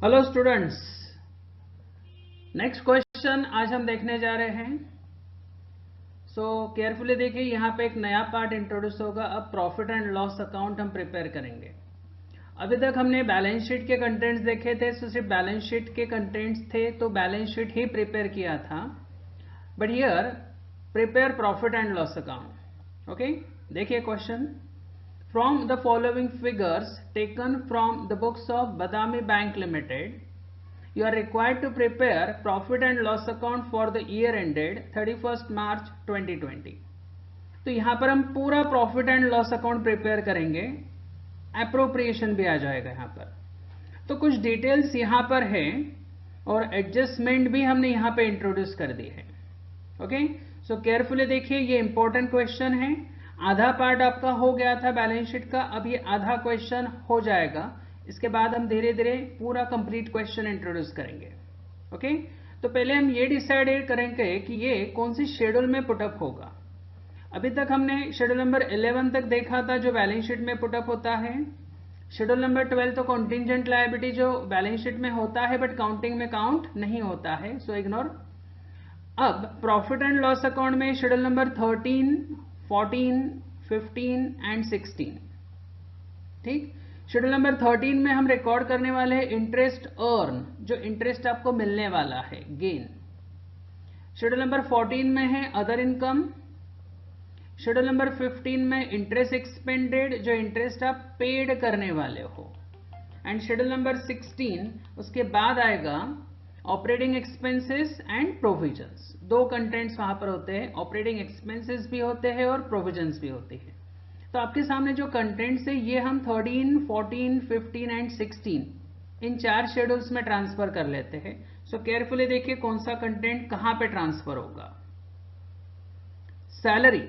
Hello students, next question आज हम देखने जा रहे हैं। केयरफुली देखिए, यहाँ पे एक नया पार्ट इंट्रोड्यूस होगा। अब प्रॉफिट एंड लॉस अकाउंट हम प्रिपेयर करेंगे। अभी तक हमने बैलेंस शीट के कंटेंट्स देखे थे, सिर्फ बैलेंस शीट के कंटेंट्स थे तो बैलेंस शीट ही प्रिपेयर किया था। But here prepare profit and loss account. Okay, देखिए question. From the following figures taken from the books of Badami Bank Limited, you are required to prepare profit and loss account for the year ended 31st March 2020. तो यहाँ पर हम पूरा profit and loss account prepare करेंगे, appropriation भी आ जाएगा यहाँ पर। तो कुछ डिटेल्स यहाँ पर है और एडजस्टमेंट भी हमने यहाँ पे इंट्रोड्यूस कर दी है। ओके, सो केयरफुली देखिए, ये इंपॉर्टेंट क्वेश्चन है। आधा पार्ट आपका हो गया था बैलेंस शीट का, अब ये आधा क्वेश्चन हो जाएगा। इसके बाद हम धीरे धीरे पूरा कंप्लीट क्वेश्चन इंट्रोड्यूस करेंगे। ओके, तो पहले हम ये डिसाइड करेंगे कि ये कौन सी शेड्यूल में पुटअप होगा। अभी तक हमने शेड्यूल नंबर 11 तक देखा था जो बैलेंस शीट में पुटअप होता है। शेड्यूल नंबर 12 तो कॉन्टिंजेंट लायबिलिटी जो बैलेंस शीट में होता है बट काउंटिंग में काउंट नहीं होता है, सो इग्नोर। अब प्रॉफिट एंड लॉस अकाउंट में शेड्यूल नंबर 13, 14, 15 एंड 16। ठीक, शेड्यूल नंबर 13 में हम रिकॉर्ड करने वाले हैं इंटरेस्ट अर्न, जो इंटरेस्ट आपको मिलने वाला है, गेन। शेड्यूल नंबर 14 में है अदर इनकम। शेड्यूल नंबर 15 में इंटरेस्ट एक्सपेंडेड, जो इंटरेस्ट आप पेड करने वाले हो। एंड शेड्यूल नंबर 16 उसके बाद आएगा ऑपरेटिंग एक्सपेंसेस एंड प्रोविजंस। दो कंटेंट्स वहां पर होते हैं, ऑपरेटिंग एक्सपेंसेस भी होते हैं और प्रोविजंस भी होती है। तो आपके सामने जो कंटेंट्स है ये हम 13, 14, 15 एंड 16 इन चार शेड्यूल्स में ट्रांसफर कर लेते हैं। सो केयरफुली देखिए कौन सा कंटेंट कहां पे ट्रांसफर होगा। सैलरी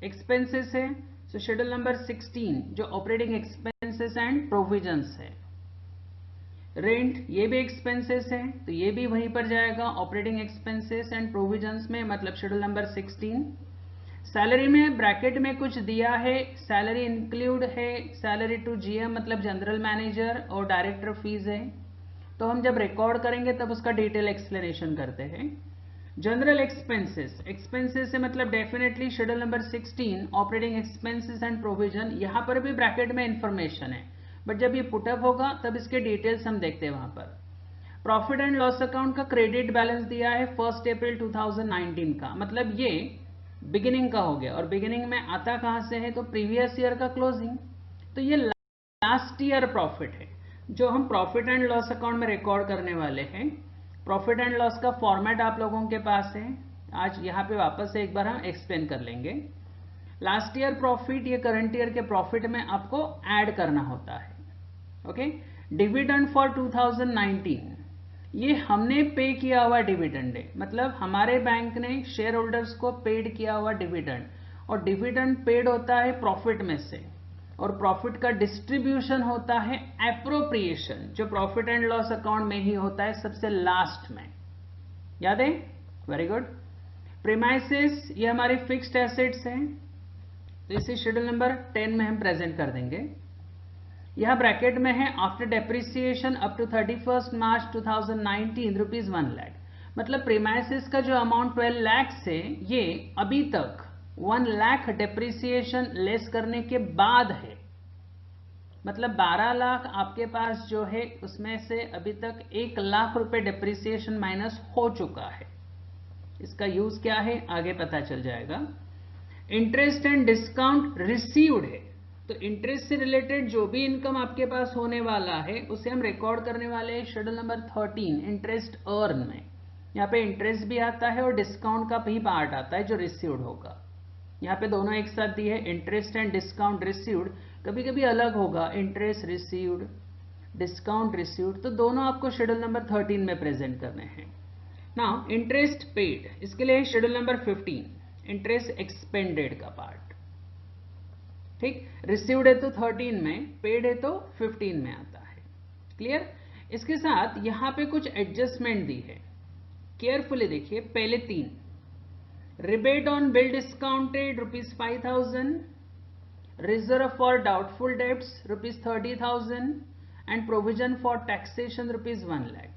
एक्सपेंसेस है, सो शेड्यूल नंबर 16 जो ऑपरेटिंग एक्सपेंसेस एंड प्रोविजंस है। रेंट ये भी एक्सपेंसेस है तो ये भी वहीं पर जाएगा ऑपरेटिंग एक्सपेंसेस एंड प्रोविजंस में, मतलब शेड्यूल नंबर 16। सैलरी में ब्रैकेट में कुछ दिया है, सैलरी इंक्लूड है सैलरी टू जीएम मतलब जनरल मैनेजर और डायरेक्टर फीस है। तो हम जब रिकॉर्ड करेंगे तब उसका डिटेल एक्सप्लेनेशन करते हैं। जनरल एक्सपेंसेस, एक्सपेंसेस से मतलब definitely schedule number 16 operating expenses and provision, यहां पर भी ब्रैकेट में इंफॉर्मेशन है बट जब ये पुटअप होगा तब इसके डिटेल्स हम देखते हैं वहां पर। प्रॉफिट एंड लॉस अकाउंट का क्रेडिट बैलेंस दिया है 1 अप्रैल 2019 का, मतलब ये बिगिनिंग का हो गया। और बिगिनिंग में आता कहां से है तो प्रीवियस ईयर का क्लोजिंग। तो ये लास्ट ईयर प्रॉफिट है जो हम प्रॉफिट एंड लॉस अकाउंट में रिकॉर्ड करने वाले हैं। प्रॉफिट एंड लॉस का फॉर्मेट आप लोगों के पास है, आज यहां पे वापस से एक बार हम एक्सप्लेन कर लेंगे। लास्ट ईयर प्रॉफिट ये करंट ईयर के प्रॉफिट में आपको ऐड करना होता है। ओके, डिविडेंड फॉर 2019 ये हमने पे किया हुआ डिविडेंड है, मतलब हमारे बैंक ने शेयर होल्डर्स को पेड किया हुआ डिविडेंड। और डिविडेंड पेड होता है प्रॉफिट में से और प्रॉफिट का डिस्ट्रीब्यूशन होता है एप्रोप्रिएशन, जो प्रॉफिट एंड लॉस अकाउंट में ही होता है सबसे लास्ट में। याद है? Very good. प्रीमाइसेस ये हमारे फिक्स्ड एसेट्स हैं, तो इसे शेड्यूल नंबर 10 में हम प्रेजेंट कर देंगे। यह ब्रैकेट में है after depreciation up to 31 March 2019 rupees 1 lakh, मतलब प्रीमाइसेस का जो अमाउंट 12 लाख है ये अभी तक 1 लाख डेप्रिसिएशन लेस करने के बाद है। मतलब 12 लाख आपके पास जो है उसमें से अभी तक 1 लाख रुपए डेप्रिसिएशन माइनस हो चुका है। इसका यूज क्या है आगे पता चल जाएगा। इंटरेस्ट एंड डिस्काउंट रिसीव्ड है, तो इंटरेस्ट से रिलेटेड जो भी इनकम आपके पास होने वाला है उसे हम रिकॉर्ड करने वाले हैं शेड्यूल नंबर 13 इंटरेस्ट अर्न में। यहाँ पे इंटरेस्ट भी आता है और डिस्काउंट का भी पार्ट आता है जो रिसीव्ड होगा। यहाँ पे दोनों एक साथ दिए, इंटरेस्ट एंड डिस्काउंट रिसीव्ड। कभी कभी अलग होगा, इंटरेस्ट रिसीव्ड, डिस्काउंट रिसीव्ड, तो दोनों आपको शेड्यूल नंबर 13 में प्रेजेंट करने हैं। नाउ इंटरेस्ट पेड, इसके लिए शेड्यूल नंबर 15 इंटरेस्ट एक्सपेंडेड का पार्ट। ठीक, रिसीव्ड है तो 13 में, पेड है तो 15 में आता है। क्लियर? इसके साथ यहां पे कुछ एडजस्टमेंट दी है, केयरफुली देखिए। पहले 3, rebate on bill discounted ₹5,000, reserve for doubtful debts ₹30,000 and provision for taxation ₹1 lakh.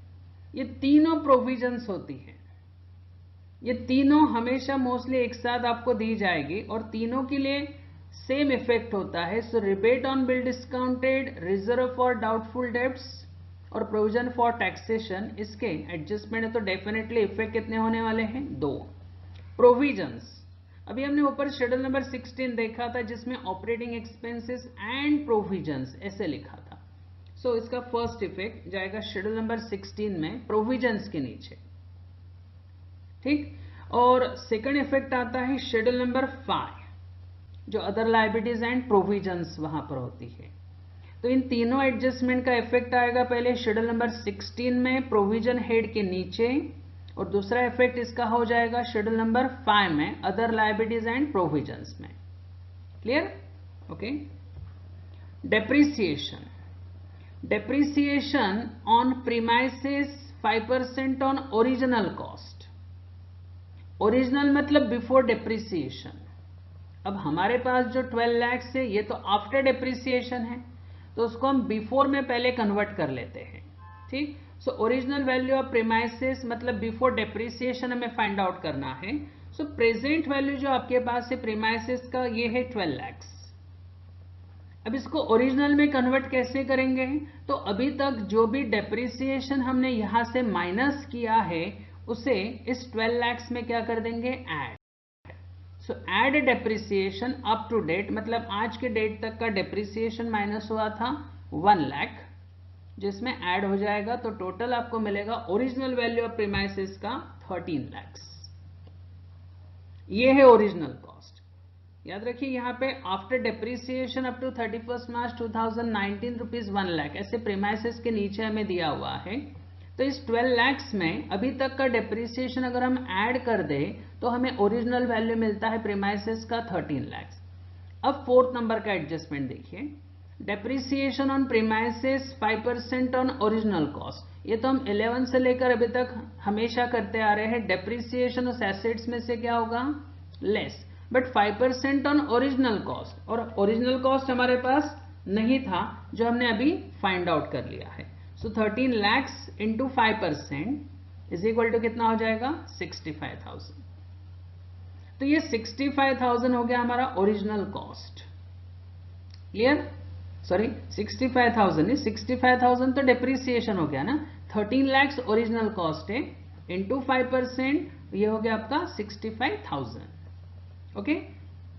ये तीनों प्रोविजंस होती है, ये तीनों हमेशा मोस्टली एक साथ आपको दी जाएगी और तीनों के लिए सेम इफेक्ट होता है। So rebate on bill discounted, reserve for doubtful debts और प्रोविजन फॉर टैक्सेशन, इसके एडजस्टमेंट है तो डेफिनेटली इफेक्ट कितने होने वाले हैं? 2। प्रोविजंस, अभी हमने ऊपर शेड्यूल नंबर 16 देखा था जिसमें ऑपरेटिंग एक्सपेंसेस एंड प्रोविजंस ऐसे लिखा था। सो इसका फर्स्ट इफेक्ट जाएगा शेड्यूल नंबर 16 में प्रोविजंस के नीचे, ठीक। और सेकंड इफेक्ट आता है शेड्यूल नंबर 5 जो अदर लायबिलिटीज एंड प्रोविजंस वहां पर होती है। तो इन तीनों एडजस्टमेंट का इफेक्ट आएगा पहले शेड्यूल नंबर 16 में प्रोविजन हेड के नीचे, और दूसरा इफेक्ट इसका हो जाएगा शेड्यूल नंबर 5 में अदर लायबिलिटीज एंड प्रोविजंस में। Clear? Okay. Depreciation, depreciation on premises 5% on original cost. Original मतलब बिफोर डेप्रिसिएशन। अब हमारे पास जो 12 लाख है ये तो आफ्टर डेप्रिसिएशन है, तो उसको हम बिफोर में पहले कन्वर्ट कर लेते हैं, ठीक। So original value of premises मतलब बिफोर डेप्रिसिएशन हमें फाइंड आउट करना है। सो प्रेजेंट वैल्यू जो आपके पास है प्रीमाइसेस का ये है 12 लाख। अब इसको ओरिजिनल में कन्वर्ट कैसे करेंगे? तो अभी तक जो भी डेप्रिसिएशन हमने यहां से माइनस किया है उसे इस 12 लाख में क्या कर देंगे? Add. So add depreciation up to date, मतलब आज के डेट तक का डेप्रिसिएशन माइनस हुआ था 1 लाख, जिसमें ऐड हो जाएगा तो टोटल आपको मिलेगा ओरिजिनल वैल्यू ऑफ प्रीमाइसेस का 13 लाख। ये है ओरिजिनल कॉस्ट। याद रखिए यहां पे after depreciation up to 31 March 2019 ₹1 lakh ऐसे प्रीमाइसेस के नीचे हमें दिया हुआ है। तो इस 12 लाख में अभी तक का डेप्रिसिएशन अगर हम ऐड कर दें तो हमें ओरिजिनल वैल्यू मिलता है प्रीमाइसेस का 13 लाख। अब फोर्थ नंबर का एडजस्टमेंट देखिए, depreciation on premises 5% on original cost. ये तो हम 11 से लेकर अभी तक हमेशा करते आ रहे हैं। डेप्रिसिएशन उस एसेट्स में से क्या होगा? Less, but 5% on original cost, और ओरिजिनल कॉस्ट हमारे पास नहीं था जो हमने अभी फाइंड आउट कर लिया है। So 13 lakh into 5% is equal to कितना हो जाएगा? 65,000। तो ये 65,000 हो गया हमारा ओरिजिनल कॉस्ट। क्लियर? सॉरी 65,000 नहीं, 65,000 तो डेप्रिसिएशन हो गया ना। 13 लाख ओरिजिनल कॉस्ट है, इंटू 5% ये हो गया आपका 65,000। Okay,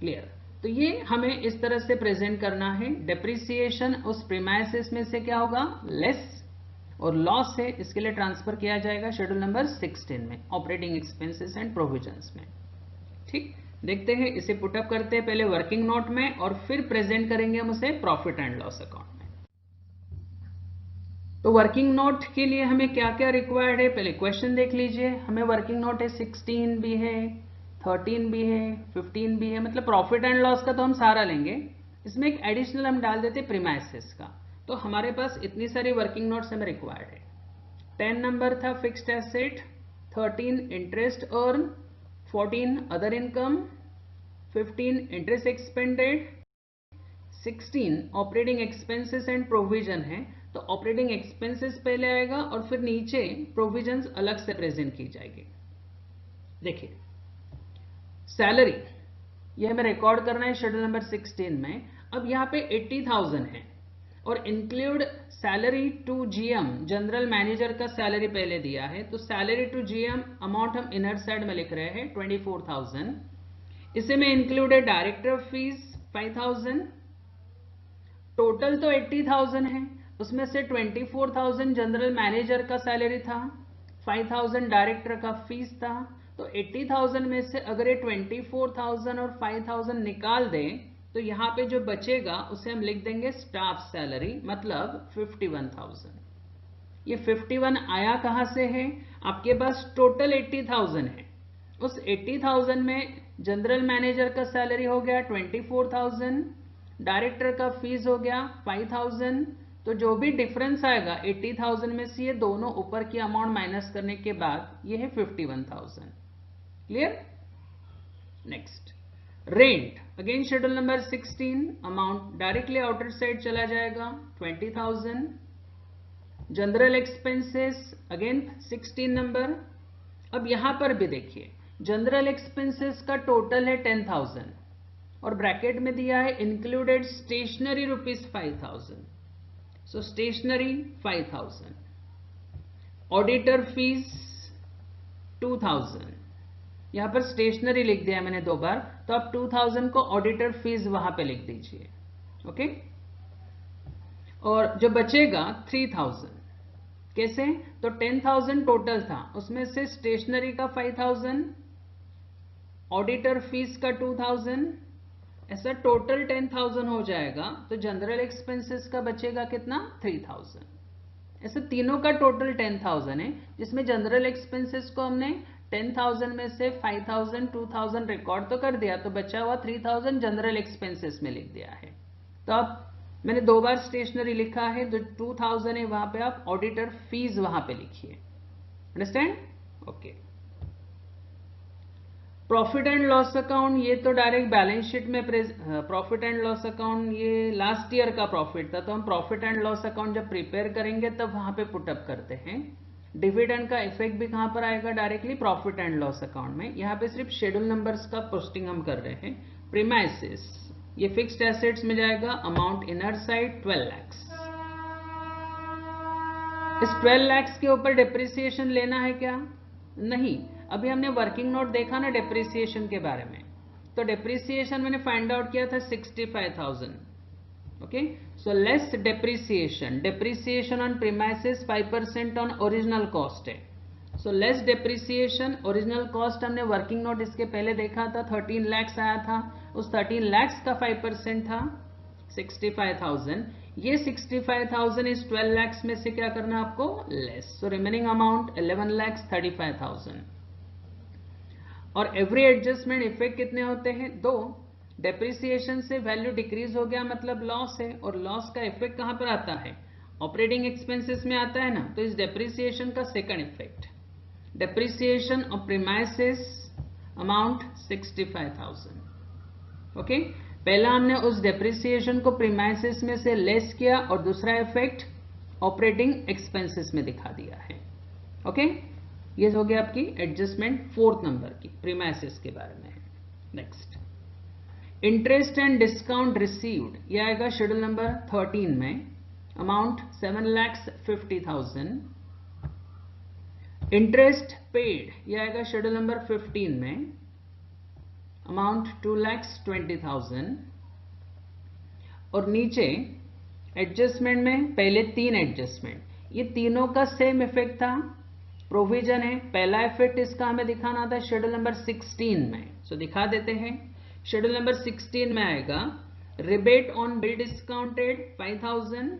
clear? तो ये हमें इस तरह से प्रेजेंट करना है। डेप्रिसिएशन उस प्रीमाइसेस में से क्या होगा? लेस, और लॉस है इसके लिए ट्रांसफर किया जाएगा शेड्यूल नंबर 16 में ऑपरेटिंग एक्सपेंसेस एंड प्रोविजंस में। ठीक, देखते हैं, इसे पुटअप करते हैं पहले वर्किंग नोट में और फिर प्रेजेंट करेंगे हम उसे प्रॉफिट एंड लॉस अकाउंट में। तो वर्किंग नोट के लिए हमें क्या क्या रिक्वायर्ड है, पहले क्वेश्चन देख लीजिए। हमें वर्किंग नोट है 16 भी है, 13 भी है, 15 भी है, मतलब प्रॉफिट एंड लॉस का तो हम सारा लेंगे। इसमें एक एडिशनल हम डाल देते प्रीमाइसेस का। तो हमारे पास इतनी सारी वर्किंग नोट्स हमें रिक्वायर्ड है। 10 नंबर था fixed asset, 13 interest earn, 14 other income, 15 interest expanded, 16 operating expenses and provision है। तो ऑपरेटिंग एक्सपेंसेस पहले आएगा और फिर नीचे प्रोविजंस अलग से प्रेजेंट की जाएगी। देखिए सैलरी, ये हमें रिकॉर्ड करना है शेड्यूल नंबर 16 में। अब यहाँ पे 80,000 है और include salary to GM, general manager का सैलरी पहले दिया है। तो सैलरी टू जीएम अमाउंट हम इनर साइड में लिख रहे हैं 24,000। इसे में इंक्लूड है डायरेक्टर फीस 5,000। टोटल तो 80,000 है, उसमें से 24,000 जनरल मैनेजर का सैलरी था, 5,000 डायरेक्टर का फीस था। तो 80,000 में से अगर ये 24,000 और 5,000 निकाल दें तो यहां पे जो बचेगा उसे हम लिख देंगे स्टाफ सैलरी, मतलब 51,000। ये 51 आया कहां से है? आपके पास टोटल 80,000 है, उस 80,000 में जनरल मैनेजर का सैलरी हो गया 24,000, डायरेक्टर का फीस हो गया 5,000। तो जो भी डिफरेंस आएगा 80,000 में से ये दोनों ऊपर की अमाउंट माइनस करने के बाद ये है 51,000। Clear? Next, rent, again schedule number 16, amount directly outer side चला जाएगा 20,000, जनरल एक्सपेंसेस अगेन 16 नंबर। अब यहां पर भी देखिए जनरल एक्सपेंसेस का टोटल है 10,000 और ब्रैकेट में दिया है इंक्लूडेड स्टेशनरी ₹5,000। सो स्टेशनरी 5,000, ऑडिटर फीस 2,000। यहां पर स्टेशनरी लिख दिया मैंने 2 बार, तो आप 2,000 को ऑडिटर फीस वहां पे लिख दीजिए। ओके, और जो बचेगा 3,000 कैसे, तो 10,000 टोटल था, उसमें से स्टेशनरी का 5,000, ऑडिटर फीस का 2,000, ऐसा टोटल 10,000 हो जाएगा। तो जनरल एक्सपेंसेस का बचेगा कितना, 3,000। ऐसे तीनों का टोटल 10,000 है, जिसमें जनरल एक्सपेंसेस को हमने 10,000 में से 5,000 2,000 रिकॉर्ड तो कर दिया, तो बचा हुआ 3,000 जनरल एक्सपेंसेस में लिख दिया है। तो अब मैंने 2 बार स्टेशनरी लिखा है, जो 2,000 है वहां पे आप ऑडिटर फीस वहां पे लिखिए। Understand? Okay. Profit and loss account, ये तो डायरेक्ट बैलेंस शीट में प्रॉफिट एंड लॉस अकाउंट ये लास्ट ईयर का प्रॉफिट था, तो हम प्रॉफिट एंड लॉस अकाउंट जब प्रिपेयर करेंगे तब वहां पे पुटअप करते हैं। डिविडेंड का इफेक्ट भी कहां पर आएगा, directly profit and loss account में। यहां पे सिर्फ शेड्यूल नंबर्स का पोस्टिंग हम कर रहे हैं। प्रीमाइसिस ये फिक्स्ड एसेट्स में जाएगा, अमाउंट इनर साइड 12 लाख। इस 12 लाख के ऊपर डिप्रिसिएशन लेना है क्या, नहीं। अभी हमने वर्किंग नोट देखा ना डिप्रिसिएशन के बारे में, तो डिप्रिसिएशन मैंने फाइंड आउट किया था 65,000। Okay, so less depreciation, depreciation on premises 5% on original cost है। So less depreciation, original cost हमने वर्किंग नोट इसके पहले देखा था 13 लाख आया था, उस 13 लाख का 5% था 65,000। ये 65,000 इस 12 लाख में से क्या करना आपको, लेस। So remaining amount 11,35,000। और एवरी एडजस्टमेंट इफेक्ट कितने होते हैं, 2। डेप्रिसिएशन से वैल्यू डिक्रीज हो गया मतलब लॉस है, और लॉस का इफेक्ट कहां पर आता है, ऑपरेटिंग एक्सपेंसेस में आता है ना। तो इस डेप्रिसिएशन का second effect, depreciation of premises amount 65,000। Okay, पहला हमने उस डेप्रिसिएशन को प्रीमाइसिस में से लेस किया, और दूसरा इफेक्ट ऑपरेटिंग एक्सपेंसेस में दिखा दिया है। ओके, ये हो गया आपकी एडजस्टमेंट 4th नंबर की, प्रीमाइसिस के बारे में। Next, interest and discount received, ये आएगा शेड्यूल नंबर 13 में, अमाउंट 7,50,000। इंटरेस्ट पेड, ये आएगा शेड्यूल नंबर 15 में, अमाउंट 2,20,000। और नीचे एडजस्टमेंट में पहले 3 एडजस्टमेंट, ये तीनों का सेम इफेक्ट था, प्रोविजन है। पहला इफेक्ट इसका हमें दिखाना था शेड्यूल नंबर 16 में, सो दिखा देते हैं। शेड्यूल नंबर 16 में आएगा rebate on bill discounted 5,000,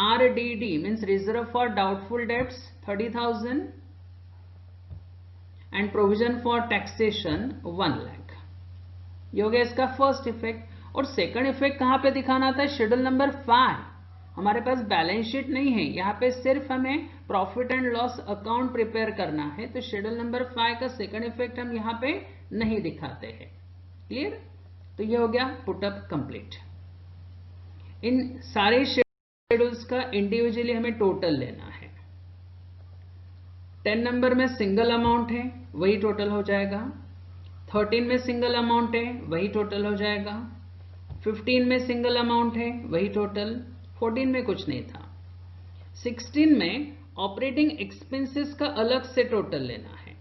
RDD means reserve for doubtful debts 30,000 and provision for taxation 1 lakh. ये हो गया इसका फर्स्ट इफेक्ट। और सेकंड इफेक्ट कहां पे दिखाना था, शेड्यूल नंबर 5। हमारे पास बैलेंस शीट नहीं है, यहाँ पे सिर्फ हमें profit and loss account prepare करना है, तो शेड्यूल नंबर 5 का सेकंड इफेक्ट हम यहाँ पे नहीं दिखाते हैं। क्लियर? तो ये हो गया पुटअप कंप्लीट। इन सारे शेड्यूल्स का इंडिविजुअली हमें टोटल लेना है। 10 नंबर में सिंगल अमाउंट है, वही टोटल हो जाएगा। 13 में सिंगल अमाउंट है, वही टोटल हो जाएगा। 15 में सिंगल अमाउंट है, वही टोटल। 14 में कुछ नहीं था। 16 में ऑपरेटिंग एक्सपेंसेस का अलग से टोटल लेना है,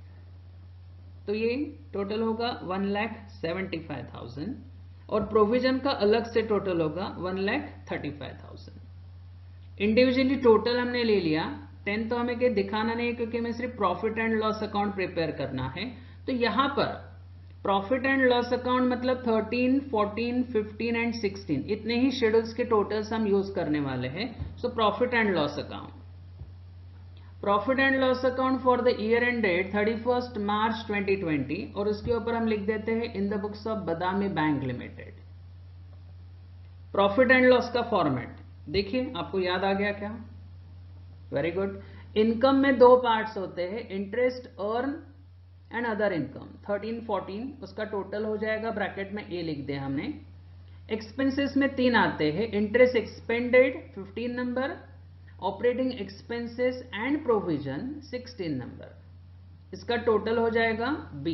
तो ये टोटल होगा 1,75,000, और प्रोविजन का अलग से टोटल होगा 1,35,000। इंडिविजुअली टोटल हमने ले लिया। 10 तो हमें दिखाना नहीं है, क्योंकि हमें सिर्फ profit and loss account prepare करना है। तो यहां पर प्रॉफिट एंड लॉस अकाउंट मतलब 13, 14, 15 एंड 16 इतने ही शेड्यूल्स के टोटल्स हम यूज करने वाले हैं। So profit and loss account, profit and loss account for the year end date 31 March 2020, और उसके ऊपर हम लिख देते हैं in the books of Badami bank limited. Profit and loss का फॉर्मेट देखिए, आपको याद आ गया क्या? Very good. इनकम में 2 पार्ट्स होते हैं, interest earn and other income. 13, 14 उसका टोटल हो जाएगा, ब्रैकेट में ए लिख दिया हमने। एक्सपेंसेस में 3 आते हैं, interest expended 15 number, operating expenses and provision 16 number. इसका टोटल हो जाएगा B,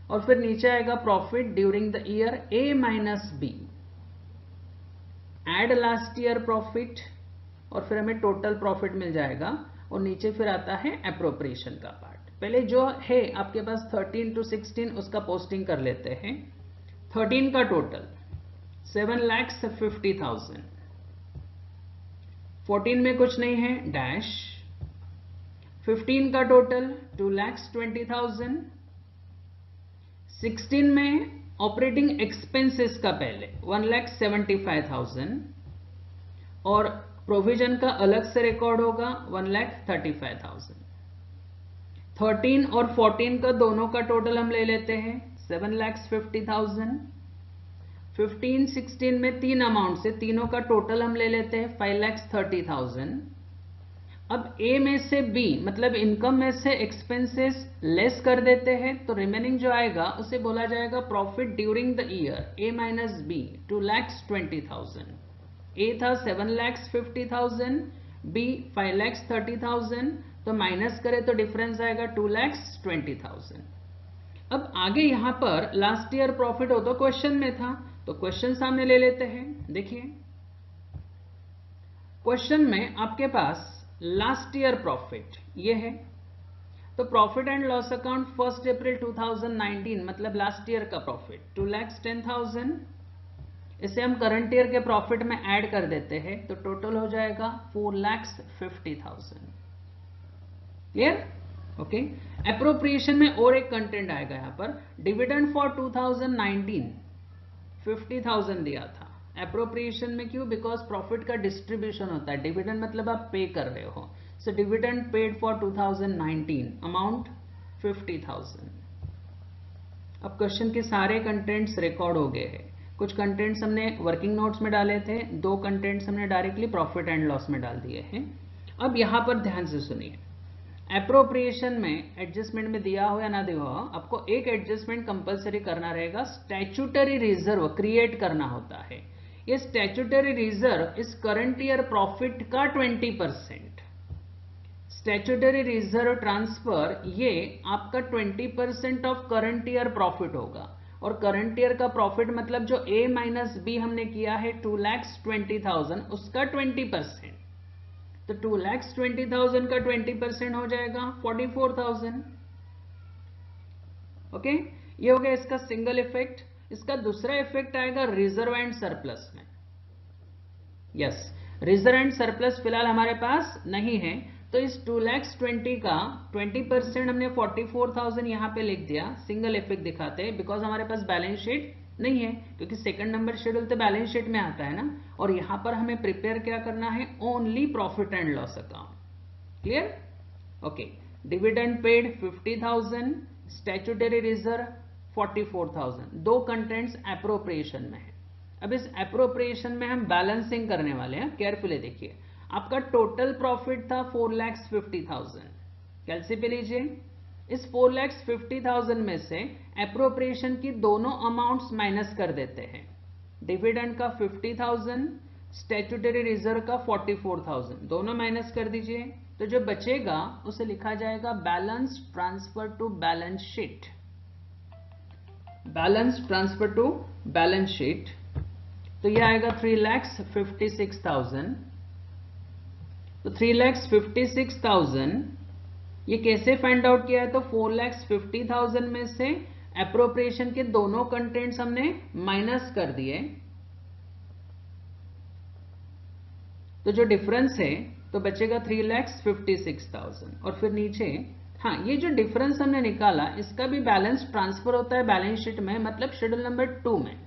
और फिर नीचे आएगा profit during the year A minus B, add last year profit, और फिर हमें टोटल प्रॉफिट मिल जाएगा। और नीचे फिर आता है एप्रोप्रिएशन का पार्ट। पहले जो है आपके पास 13 to 16 उसका पोस्टिंग कर लेते हैं। 13 का टोटल 7,50,000, 14 में कुछ नहीं है डैश, 15 का टोटल 2,20,000, 16 में ऑपरेटिंग एक्सपेंसेस का पहले 1,75,000, और प्रोविजन का अलग से रिकॉर्ड होगा 1,35,000। 13 और 14 का दोनों का टोटल हम ले लेते हैं 7,50,000। 15, 16 में 3 अमाउंट से तीनों का टोटल हम ले लेते हैं 5,30,000। अब A में से B मतलब इनकम में से एक्सपेंसेस लेस कर देते हैं, तो रिमेनिंग जो आएगा उसे बोला जाएगा profit during the year A minus B 2,20,000। A था 7,50,000, B 5,30,000, तो माइनस करें तो डिफरेंस आएगा 2,20,000। अब आगे यहां पर लास्ट ईयर प्रॉफिट हो तो क्वेश्चन में था, तो क्वेश्चन सामने ले लेते हैं। देखिए क्वेश्चन में आपके पास लास्ट ईयर प्रॉफिट ये है, तो प्रॉफिट एंड लॉस अकाउंट 1 अप्रैल 2019 मतलब लास्ट ईयर का प्रॉफिट 2,10,000, इसे हम करंट ईयर के प्रॉफिट में ऐड कर देते हैं तो टोटल हो जाएगा 4,50,000। क्लियर? ओके। एप्रोप्रिएशन में और एक कंटेंट आएगा यहां पर, डिविडेंड फॉर 2019 50,000 दिया था। एप्रोप्रिएशन में क्यों? बिकॉज प्रॉफिट का डिस्ट्रीब्यूशन होता है, डिविडेंड मतलब आप पे कर रहे हो। So dividend paid for 2019 amount 50,000। अब क्वेश्चन के सारे कंटेंट्स रिकॉर्ड हो गए हैं। कुछ कंटेंट्स हमने वर्किंग नोट्स में डाले थे, 2 कंटेंट्स हमने डायरेक्टली प्रॉफिट एंड लॉस में डाल दिए हैं। अब यहां पर ध्यान से सुनिए, एप्रोप्रिएशन में एडजस्टमेंट में दिया हो या ना दिया हो, आपको एक एडजस्टमेंट कंपलसरी करना रहेगा, स्टैट्यूटरी रिजर्व क्रिएट करना होता है। ये स्टैट्यूटरी रिजर्व इस करंट ईयर प्रॉफिट का 20%, स्टैट्यूटरी रिजर्व ट्रांसफर ये आपका 20% ऑफ करंट ईयर प्रॉफिट होगा। और करंट ईयर का प्रॉफिट मतलब जो A माइनस B हमने किया है 2,20,000 उसका 20%, तो 2,20,000 का 20% हो जाएगा 44,000। ओके, ये हो गया इसका सिंगल इफेक्ट। इसका दूसरा इफेक्ट आएगा रिजर्व एंड सरप्लस में। यस, रिजर्व एंड सरप्लस फिलहाल हमारे पास नहीं है, तो इस 2,20,000 का 20% हमने 44,000 यहां पे लिख दिया, सिंगल इफेक्ट दिखाते हैं बिकॉज हमारे पास बैलेंस शीट नहीं है, क्योंकि सेकंड नंबर शेड्यूल तो बैलेंस शीट में आता है ना, और यहां पर हमें प्रिपेयर क्या करना है, only profit and loss account. Clear? Okay. Dividend paid 50,000, statutory reserve 44,000, 2 contents appropriation में है। अब इस एप्रोप्रिएशन में हम बैलेंसिंग करने वाले हैं, केयरफुली देखिए। आपका टोटल प्रॉफिट था 4,50,000, कैलसी पे लीजिए। इस 4,50,000 में से एप्रोप्रिएशन की दोनों अमाउंट्स माइनस कर देते हैं, डिविडेंड का 50,000, स्टैट्यूटरी रिजर्व का 44,000, दोनों माइनस कर दीजिए, तो जो बचेगा उसे लिखा जाएगा balance transfer to balance sheet. Balance transfer to balance sheet, तो यह आएगा 3,56,000। तो 3,56,000 ये कैसे फाइंड आउट किया है, तो 4,50,000 में से एप्रोप्रिएशन के दोनों कंटेंट्स हमने माइनस कर दिए, तो जो डिफरेंस है तो बचेगा 3,56,000। और फिर नीचे, हाँ, ये जो डिफरेंस हमने निकाला इसका भी बैलेंस ट्रांसफर होता है बैलेंस शीट में, मतलब शेड्यूल नंबर 2 में,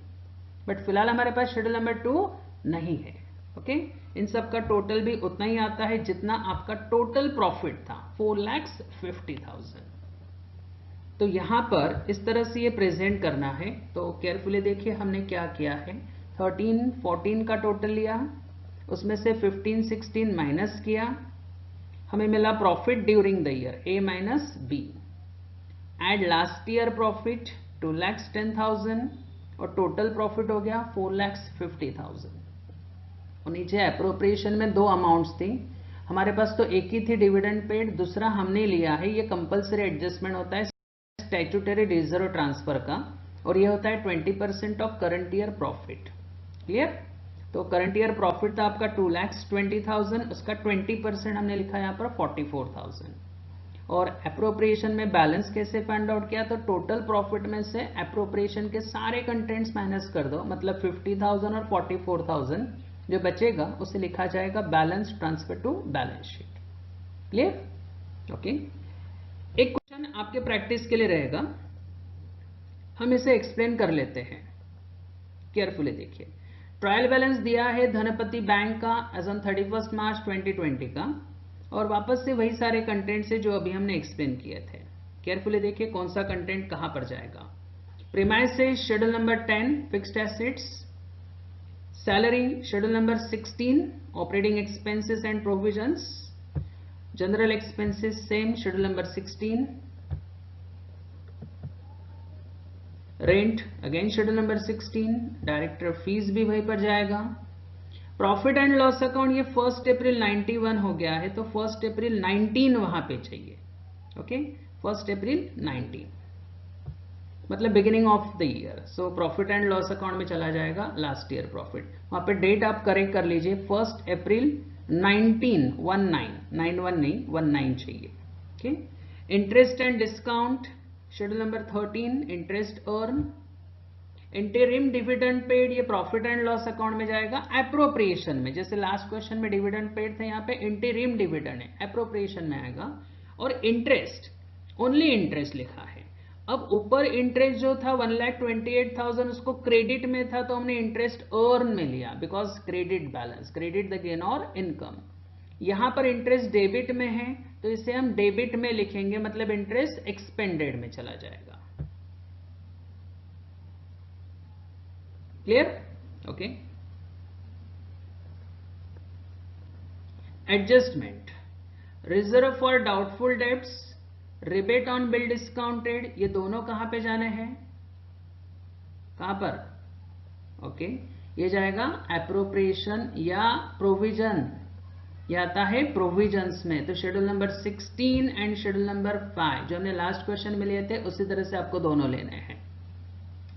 बट फिलहाल हमारे पास शेड्यूल नंबर 2 नहीं है। ओके, इन सब का टोटल भी उतना ही आता है जितना आपका टोटल प्रॉफिट था, 4,50,000। तो यहां पर इस तरह से ये प्रेजेंट करना है, तो केयरफुली देखिए हमने क्या किया है। 13, 14 का टोटल लिया, उसमें से 15, 16 माइनस किया, हमें मिला profit during the year A minus B, add last year profit 2,10,000, और टोटल प्रॉफिट हो गया 4,50,000। और नीचे एप्रोप्रिएशन में दो अमाउंट्स थी हमारे पास, तो एक ही थी डिविडेंड पेड, दूसरा हमने लिया है, ये कंपलसरी एडजस्टमेंट होता है स्टैट्यूटरी रिजर्व ट्रांसफर का, और ये होता है 20% of current year profit. Clear? तो करंट ईयर प्रॉफिट था आपका 2,20,000, उसका 20% हमने लिखा यहाँ पर 44,000। और एप्रोप्रिएशन में बैलेंस कैसे फाइंड आउट किया, तो टोटल प्रॉफिट में से एप्रोप्रिएशन के सारे कंटेंट्स माइनस कर दो, मतलब 50,000 और 44,000 जो बचेगा उसे लिखा जाएगा balance transfer to balance sheet. Clear? Okay. एक क्वेश्चन आपके प्रैक्टिस के लिए रहेगा, हम इसे एक्सप्लेन कर लेते हैं, केयरफुली देखिए। ट्रायल बैलेंस दिया है धनपति बैंक का एज ऑन 31 मार्च 2020 का, और वापस से वही सारे कंटेंट्स है जो अभी हमने एक्सप्लेन किए थे। केयरफुली देखिए कौन सा कंटेंट कहां पर जाएगा। प्रीमाइस से schedule number 10 fixed assets, salary schedule number 16 operating expenses and provisions, general expenses same schedule number 16, rent again schedule number 16, director fees भी वहीं पर जाएगा। प्रॉफिट एंड लॉस अकाउंट ये 1 अप्रैल 91 हो गया है, तो 1 अप्रैल 19 वहां पे चाहिए। ओके, 1 अप्रैल 19 मतलब beginning of the year. So profit and loss account में चला जाएगा लास्ट ईयर प्रॉफिट, वहां पे डेट आप करेक्ट कर लीजिए 1 अप्रैल 1919, 91 नहीं 19 चाहिए। Okay, interest and discount schedule number 13 interest earn, interim dividend paid ये प्रॉफिट एंड लॉस अकाउंट में जाएगा एप्रोप्रिएशन में, जैसे लास्ट क्वेश्चन में डिविडेंड पेड थे, यहाँ पे इंटरिम डिविडेंड है एप्रोप्रिएशन में आएगा। और इंटरेस्ट ओनली इंटरेस्ट लिखा है। अब ऊपर इंटरेस्ट जो था 1,28,000 उसको क्रेडिट में था, तो हमने इंटरेस्ट अर्न में लिया because credit balance, credit the gain और इनकम। यहां पर इंटरेस्ट डेबिट में है तो इसे हम डेबिट में लिखेंगे, मतलब इंटरेस्ट एक्सपेंडेड में चला जाएगा। Clear? Okay. Adjustment, reserve for doubtful debts, rebate on bill discounted, ये दोनों कहां पे जाने हैं, कहां पर? ओके, ये जाएगा एप्रोप्रिएशन या प्रोविजन, ये आता है प्रोविजंस में। तो schedule number 16 and schedule number 5 जो हमने लास्ट क्वेश्चन में लिए थे उसी तरह से आपको दोनों लेने हैं।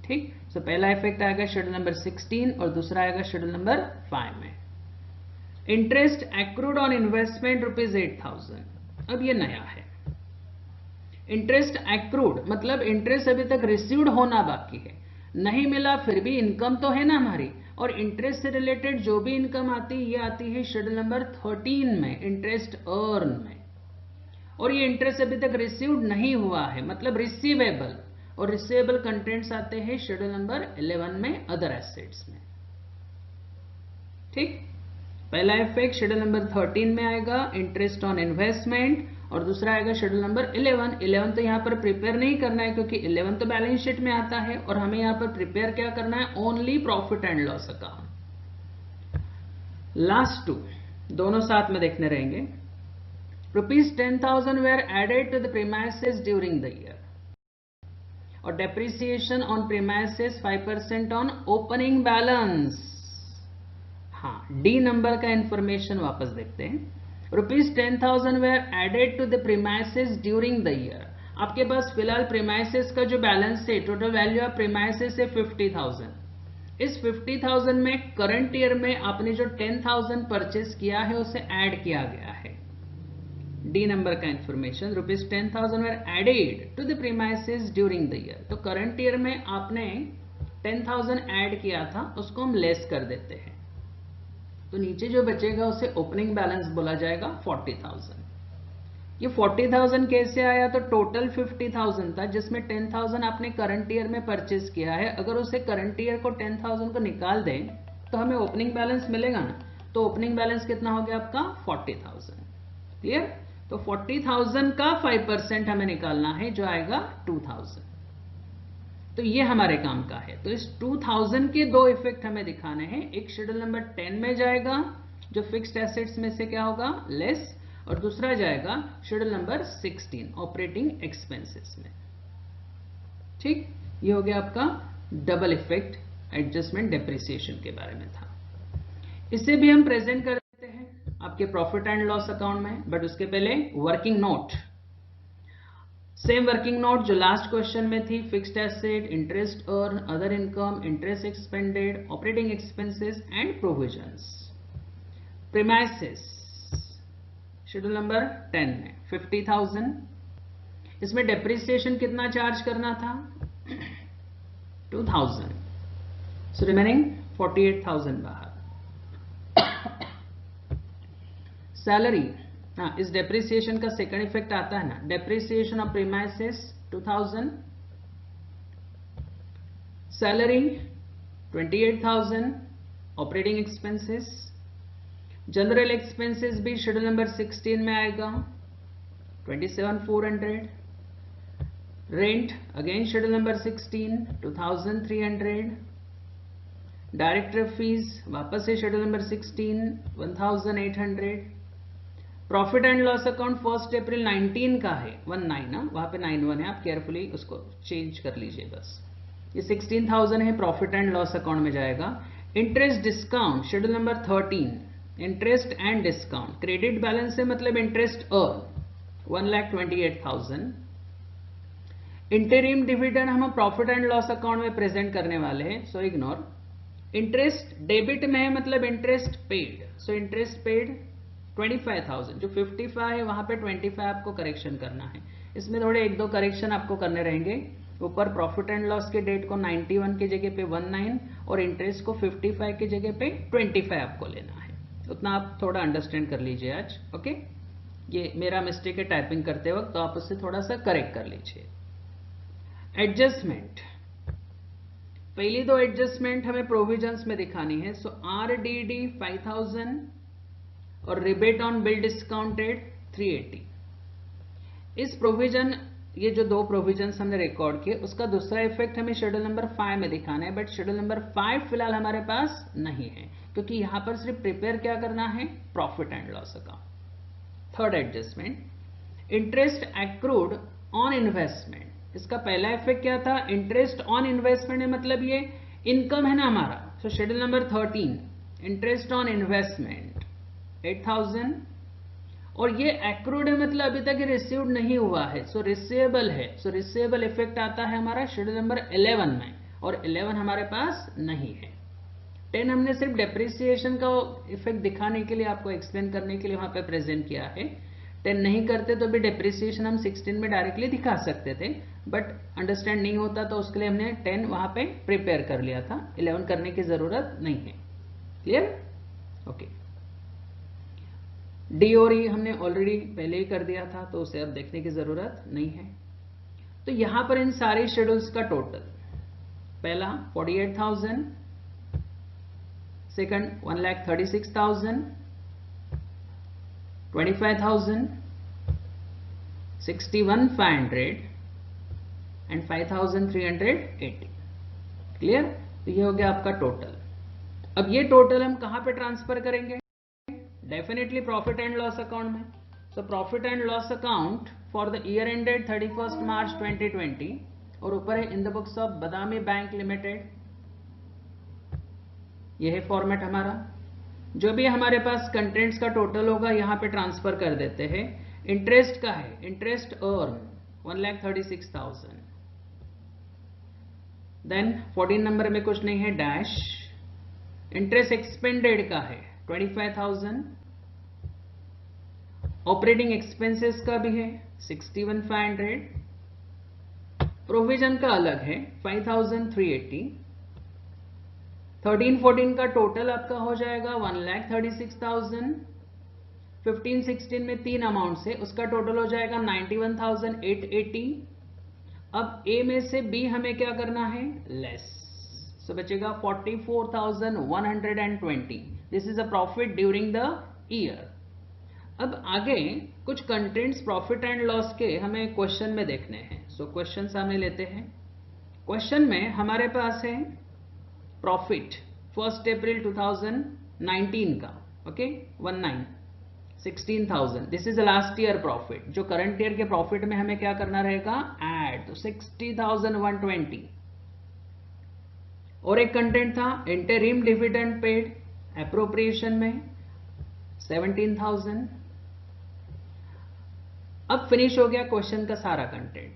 ठीक, सो पहला इफेक्ट आएगा शेड्यूल नंबर 16 और दूसरा आएगा शेड्यूल नंबर 5 में। इंटरेस्ट एक्रूड ऑन इन्वेस्टमेंट ₹8,000, अब ये नया है। इंटरेस्ट एक्रूड मतलब इंटरेस्ट अभी तक रिसीव्ड होना बाकी है, नहीं मिला फिर भी इनकम तो है ना हमारी, और इंटरेस्ट से रिलेटेड जो भी इनकम आती है ये आती है शेड्यूल नंबर 13 में इंटरेस्ट अर्न में, और ये इंटरेस्ट अभी तक रिसीव्ड नहीं हुआ है मतलब रिसीवेबल, और रिसीवेबल कंटेंट्स आते हैं शेड्यूल नंबर 11 में अदर एसेट्स में। ठीक, पहला इफेक्ट शेड्यूल नंबर 13 में आएगा इंटरेस्ट ऑन इन्वेस्टमेंट, और दूसरा आएगा शेड्यूल नंबर 11 तो यहां पर प्रिपेयर नहीं करना है क्योंकि 11 तो बैलेंस शीट में आता है, और हमें यहां पर प्रिपेयर क्या करना है, only profit and loss account. Last two दोनों साथ में देखने रहेंगे। ₹10,000 were added to the premises during the year, और depreciation on premises 5% on opening balance. हाँ, डी नंबर का इंफॉर्मेशन वापस देखते हैं। ₹10,000 were added to the premises during the year, आपके पास फिलहाल प्रीमाइसेस का जो बैलेंस है, टोटल वैल्यू ऑफ प्रीमाइसेस है 50,000। इस 50,000 में करंट ईयर में आपने जो 10,000 परचेस किया है उसे ऐड किया गया है। डी नंबर का information, ₹10,000 were added to the premises during the year, तो करंट ईयर में आपने 10,000 ऐड किया था उसको हम लेस कर देते हैं, तो नीचे जो बचेगा उसे ओपनिंग बैलेंस बोला जाएगा 40,000। ये 40,000 कैसे आया, तो टोटल 50,000 था जिसमें 10,000 आपने करंट ईयर में परचेस किया है। अगर उसे करंट ईयर को 10,000 को निकाल दें तो हमें ओपनिंग बैलेंस मिलेगा ना, तो ओपनिंग बैलेंस कितना हो गया आपका 40,000। क्लियर? तो 40,000 का 5% हमें निकालना है जो आएगा 2,000, तो ये हमारे काम का है। तो इस 2,000 के दो इफेक्ट हमें दिखाने हैं, एक शेड्यूल नंबर 10 में जाएगा जो फिक्स्ड एसेट्स में से क्या होगा लेस, और दूसरा जाएगा शेड्यूल नंबर 16 ऑपरेटिंग एक्सपेंसेस में। ठीक, ये हो गया आपका डबल इफेक्ट एडजस्टमेंट डेप्रिसिएशन के बारे में था। इसे भी हम प्रेजेंट कर देते हैं आपके प्रॉफिट एंड लॉस अकाउंट में, बट उसके पहले working note, same working note जो लास्ट क्वेश्चन में थी, fixed asset, interest earn, other income, interest expanded, operating expenses and provisions. Premises schedule number 10 में 50,000, इसमें डेप्रिसिएशन कितना चार्ज करना था 2,000, सो रिमेनिंग 48,000 बाहर। सैलरी, हाँ, इस डेप्रिसिएशन का सेकंड इफेक्ट आता है ना, depreciation of premises 2000, salary 28,000, operating expenses, general expenses भी शेड्यूल नंबर 16 में आएगा 27,400, rent again schedule number 16 2,300, director fees वापस से schedule number 16 1,800, profit and loss account 1 अप्रैल 19 का है 19 ना, वहां पे 91 है, आप केयरफुली उसको चेंज कर लीजिए बस। ये 16,000 है, प्रॉफिट एंड लॉस अकाउंट में जाएगा। Interest discount schedule number 13, interest and discount, credit balance है मतलब इंटरेस्ट अर्न 1,28,000। इंटरिम डिविडेंड हम प्रॉफिट एंड लॉस अकाउंट में प्रेजेंट करने वाले हैं, सो इग्नोर। इंटरेस्ट डेबिट में है मतलब interest paid, so interest paid 25,000, जो 55 है वहां पे 25 आपको करेक्शन करना है। इसमें थोड़े एक दो करेक्शन आपको करने रहेंगे। ऊपर प्रॉफिट एंड लॉस के डेट को 91 की जगह पे 19 और इंटरेस्ट को 55 की जगह पे 25 आपको लेना है। उतना आप थोड़ा अंडरस्टैंड कर लीजिए आज, ओके। ये मेरा मिस्टेक है टाइपिंग करते वक्त, तो आप उससे थोड़ा सा करेक्ट कर लीजिए। एडजस्टमेंट, पहली दो एडजस्टमेंट हमें प्रोविजंस में दिखानी है। सो RDD 5,000 और रिबेट ऑन बिल डिस्काउंटेड 380। इस प्रोविजन, ये जो दो प्रोविजंस हमने रिकॉर्ड किए, उसका दूसरा इफेक्ट हमें शेड्यूल नंबर 5 में दिखाना है, बट शेड्यूल नंबर 5 फिलहाल हमारे पास नहीं है, क्योंकि यहां पर सिर्फ प्रिपेयर क्या करना है, profit and loss account. Third adjustment, interest accrued on investment. इसका पहला इफेक्ट क्या था, इंटरेस्ट ऑन इन्वेस्टमेंट है मतलब ये इनकम है ना हमारा। सो schedule number 13, interest on investment 8,000, और ये एक्रूड है मतलब अभी तक रिसीव्ड नहीं हुआ है, सो रिसीवेबल है। सो रिसीवेबल इफेक्ट आता है हमारा शेड्यूल नंबर 11 में, और 11 हमारे पास नहीं है। 10 हमने सिर्फ डेप्रिसिएशन का इफेक्ट दिखाने के लिए, आपको एक्सप्लेन करने के लिए वहां पे प्रेजेंट किया है। 10 नहीं करते तो भी डेप्रिसिएशन हम 16 में डायरेक्टली दिखा सकते थे, बट अंडरस्टैंड नहीं होता तो उसके लिए हमने 10 वहां पे प्रिपेयर कर लिया था, 11 करने की जरूरत नहीं है। Clear, okay. डी और ई हमने ऑलरेडी पहले ही कर दिया था, तो उसे अब देखने की जरूरत नहीं है। तो यहां पर इन सारे शेड्यूल्स का टोटल, पहला 48,000, सेकंड 1,36,000, 25,000, 61,500 एंड 5,380। क्लियर, तो ये हो गया आपका टोटल। अब ये टोटल हम कहां पे ट्रांसफर करेंगे, definitely profit and loss account में। So profit and loss account for the year ended 31 March 2020, और ऊपर है in the books of Badami bank limited. यह है फॉर्मेट हमारा। जो भी हमारे पास कंटेंट्स का टोटल होगा यहां पे ट्रांसफर कर देते हैं। इंटरेस्ट का है, इंटरेस्ट अर्न 1,36,000, देन 14 नंबर में कुछ नहीं है, डैश। इंटरेस्ट एक्सपेंडेड का है 25,000, ऑपरेटिंग एक्सपेंसेस का भी है 61,500, प्रोविजन का अलग है 5,380, 13-14 का टोटल आपका हो जाएगा 1,36,000, 15-16 में तीन अमाउंट से उसका टोटल हो जाएगा 91,880। अब ए में से बी हमें क्या करना है, लेस, सो बचेगा 44,120। This is a profit during the year. अब आगे कुछ कंटेंट्स प्रॉफिट एंड लॉस के हमें क्वेश्चन में देखने हैं। सो क्वेश्चन सामने लेते हैं। क्वेश्चन में हमारे पास है प्रॉफिट 1 अप्रैल 2019 का, okay, 16,000। This is last year profit. जो करंट ईयर के प्रॉफिट में हमें क्या करना रहेगा, ऐड, तो 60,120 और एक कंटेंट था इंटरिम डिविडेंड पेड एप्रोप्रिएशन में 17,000। अब फिनिश हो गया क्वेश्चन का सारा कंटेंट।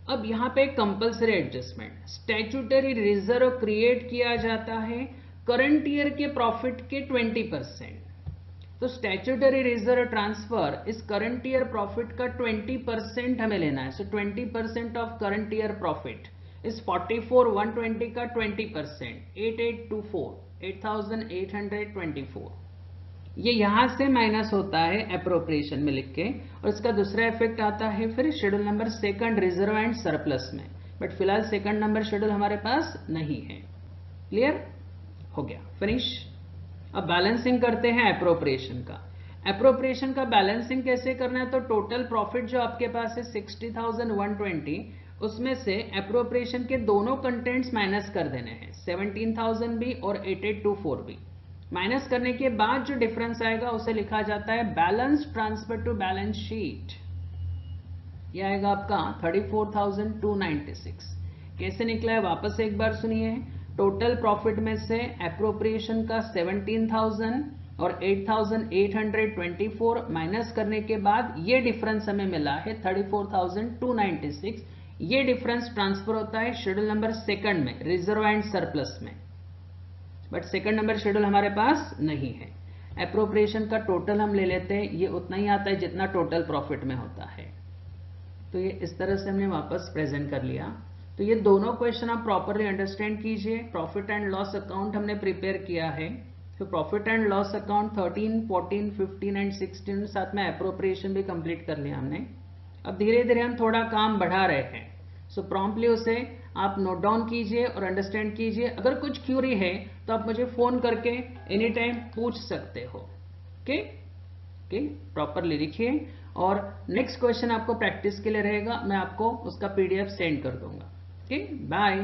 अब यहां पे compulsory adjustment, statutory reserve create किया जाता है करंट ईयर के प्रॉफिट के 20%। तो स्टैट्यूटरी रिजर्व ट्रांसफर इस करंट ईयर प्रॉफिट का 20% हमें लेना है। सो 20% ऑफ करंट ईयर प्रॉफिट इस 44,120 का 20%, 8,824। ये यहां से माइनस होता है एप्रोप्रिएशन में लिख के, और इसका दूसरा इफेक्ट आता है फिर schedule number second reserve and surplus में। बट फिलहाल सेकंड नंबर शेड्यूल हमारे पास नहीं है। क्लियर हो गया, फिनिश। अब बैलेंसिंग करते हैं एप्रोप्रिएशन का। एप्रोप्रिएशन का बैलेंसिंग कैसे करना है, तो टोटल प्रॉफिट जो आपके पास है 60,120, उसमें से एप्रोप्रिएशन के दोनों कंटेंट्स माइनस कर देने हैं, 17,000 भी और 8,824 भी। माइनस करने के बाद जो डिफरेंस आएगा उसे लिखा जाता है balance transfer to balance sheet. यह आएगा आपका 34,296। कैसे निकला है वापस एक बार सुनिए। टोटल प्रॉफिट में से एप्रोप्रिएशन का 17,000 और 8,824 माइनस करने के बाद ये डिफरेंस हमें मिला है 34,296। ये डिफरेंस ट्रांसफर होता है शेड्यूल नंबर सेकंड में, रिजर्व एंड सरप्लस में। बट सेकंड नंबर शेड्यूल हमारे पास नहीं है। एप्रोप्रिएशन का टोटल हम ले लेते हैं, ये उतना ही आता है जितना टोटल प्रॉफिट में होता है। तो ये इस तरह से हमने वापस प्रेजेंट कर लिया। तो ये दोनों क्वेश्चन आप प्रॉपरली अंडरस्टैंड कीजिए। प्रॉफिट एंड लॉस अकाउंट हमने प्रिपेयर किया है। तो profit and loss account 13, 14, 15 and 16, साथ में एप्रोप्रिएशन भी कंप्लीट कर लिया हमने। अब धीरे धीरे हम थोड़ा काम बढ़ा रहे हैं। सो प्रॉम्प्टली उसे आप नोट डाउन कीजिए और अंडरस्टैंड कीजिए। अगर कुछ क्यूरी है तो आप मुझे फोन करके एनी टाइम पूछ सकते हो। ओके, प्रॉपरली लिखिए। और नेक्स्ट क्वेश्चन आपको प्रैक्टिस के लिए रहेगा, मैं आपको उसका PDF सेंड कर दूंगा। Okay, bye.